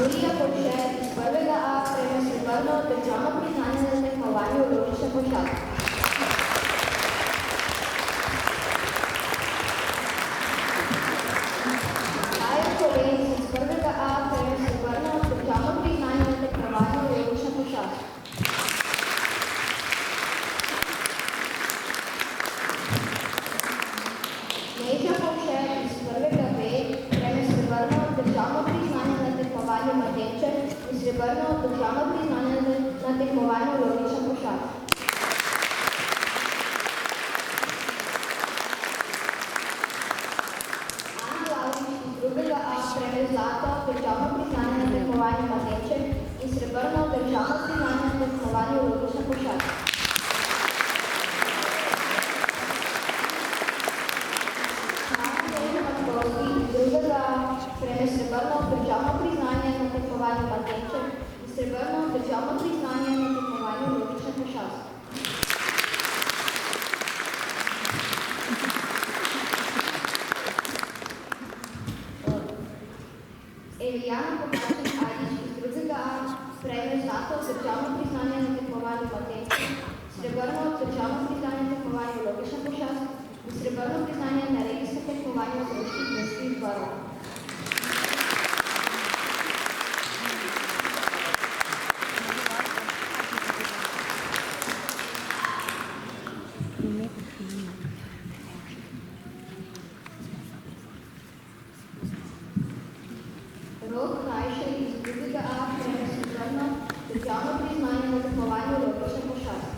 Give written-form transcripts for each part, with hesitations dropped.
Julija Počer iz 1. A prejme srebrno državno priznanje na tekmovanju logične pošasti. Aja Kolenc iz 1. A prejme srebrno državno priznanje na tekmovanju logične pošasti. Neža Počer iz 1. B prejme srebrno državno priznanje na tekmovanju mladenček in srebrno državno priznanje na tekmovanju logična pošast. Ana Glavnič iz 2. A prejme zlato državno priznanje na tekmovanju mladenček in srebrno državno priznanje na tekmovanju logična pošast. Prejme srebrno državno priznanje na tekmovanju mladenček in srebrno državno priznanje na tekmovanju logične pošasti. Elijana Kovačič Ajdič iz 2. A prejme zlato državno priznanje na tekmovanju mladenček, srebrno državno priznanje na tekmovanju logične pošasti in srebrno priznanje na regijskem tekmovanju zroških mestnih zborov. Rok Krajše iz 2. A prejme srebrno državno priznanje na tekmovanju logične pošasti.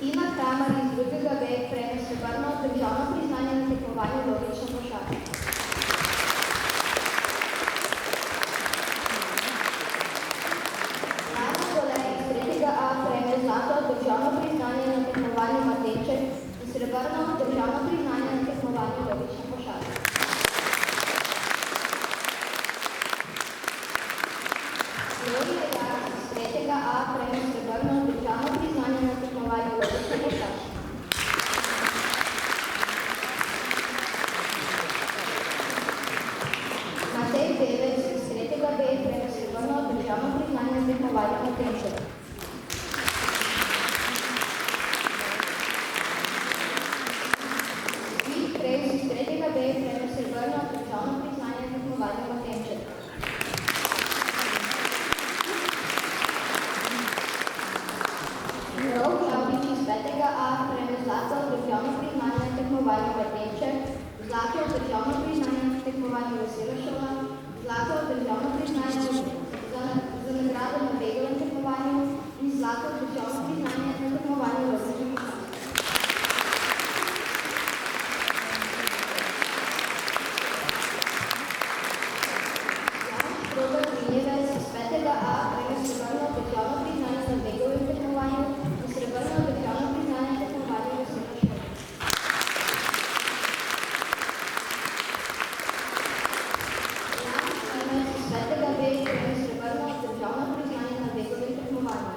Tina Kramar iz 2. B prejme srebrno državno priznanje na tekmovanju logične pošasti. Ana Gole iz 3. A prejme zlato državno priznanje na tekmovanju mladenček in srebrno državno priznanje na tekmovanju logične pošasti. Gloria Jarc iz 3. A prejme srebrno državno priznanje na tekmovanju logične pošasti. Matej Pevec iz 3. B prejme srebrno državno priznanje na tekmovanju mladenček. Vit Krejs iz 3. B prejme srebrno državno priznanje na tekmovanju mladenček. Rok Žavnič iz 5. A prejme zlato državno priznanje na tekmovanju mladenček, zlato državno priznanje na tekmovanju vesela šola, zlato državno priznanje za nagrado na begovem tekmovanju in zlato državno priznanje na tekmovanju logične pošasti. Robert Vinjevec iz 5. A prejme srebrno državno priznanje na begovem tekmovanju in srebrno državno priznanje na tekmovanju vesela šola. Jan Šimec iz 5. B prejme srebrno državno priznanje na begovem tekmovanju.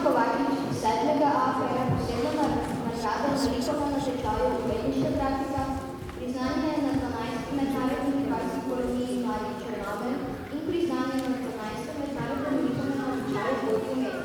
Kovačič iz 7.A prejme posebno nagrado za likovno na tečaju umetniška grafika, priznanje na 12. mednarodni likarski koloniji Mladi Črnomelj in priznanje na 12. mednarodnem likovnem natečaju Bodi umetniška.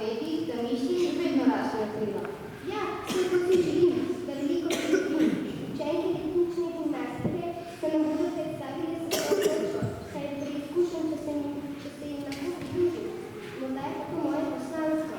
vedi, da misli vedno rastejo krila. Ja, to si želim, da veliko pripravim. Učenke tehnične gimnastike se nam bodo predstavili s svojo točko, kaj preizkušam, če se jim lahko pridružim. Morda je tako moje poslanstvo.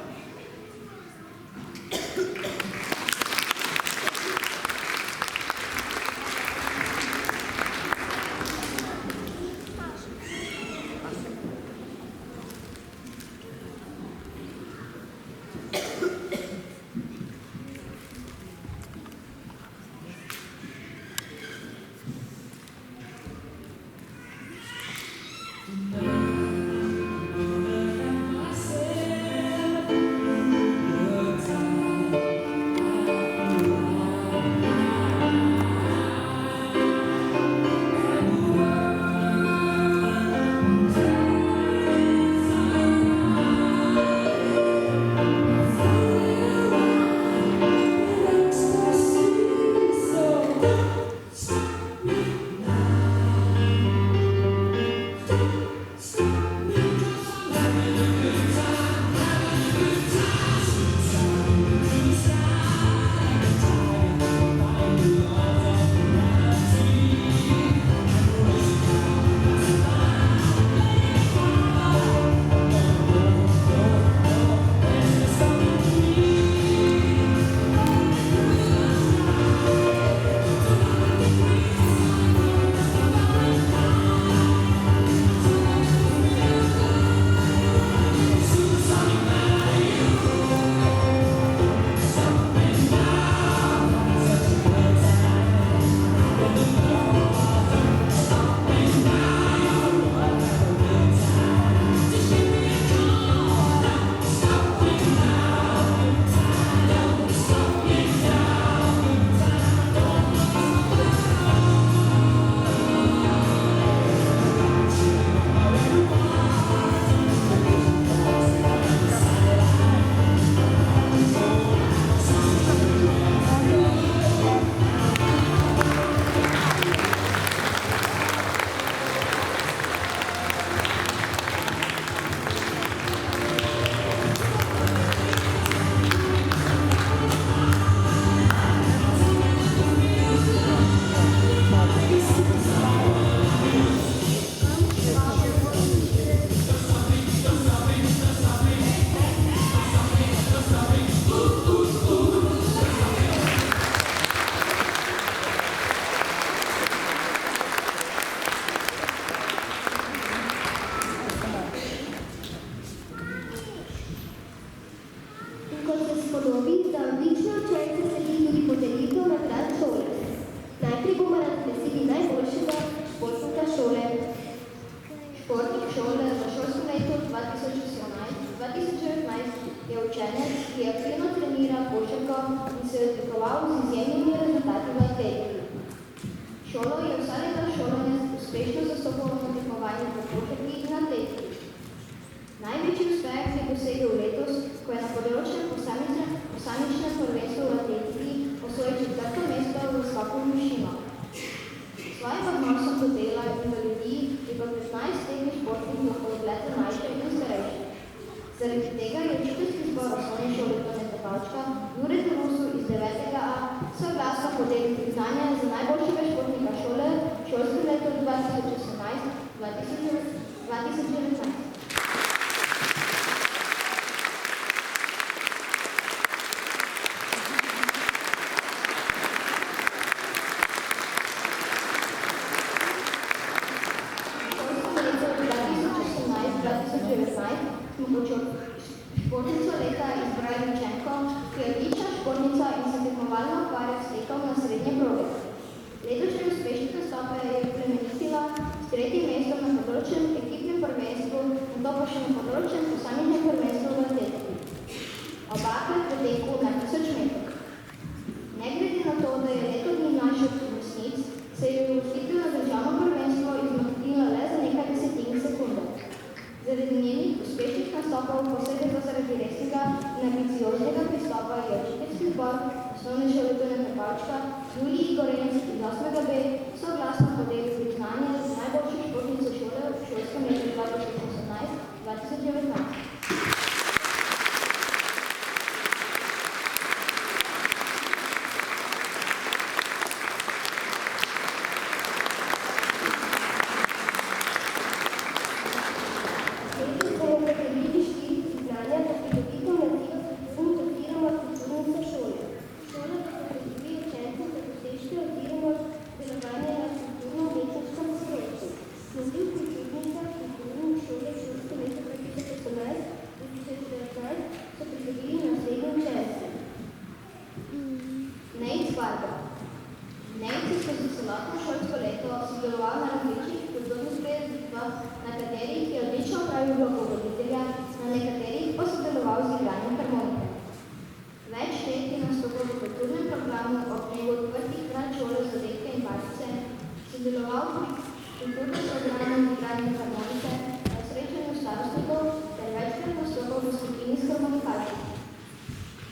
Sodeloval pri kulturnem programu igranja harmonike na srečanju starostnikov ter večkrat nastopal v skupini s harmonikaši.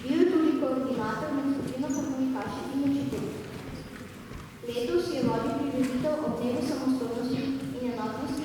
Bil je tudi koordinator med skupino harmonikaši in učitelji. Letos je vodil prireditev ob dnevu samostojnosti in enotnosti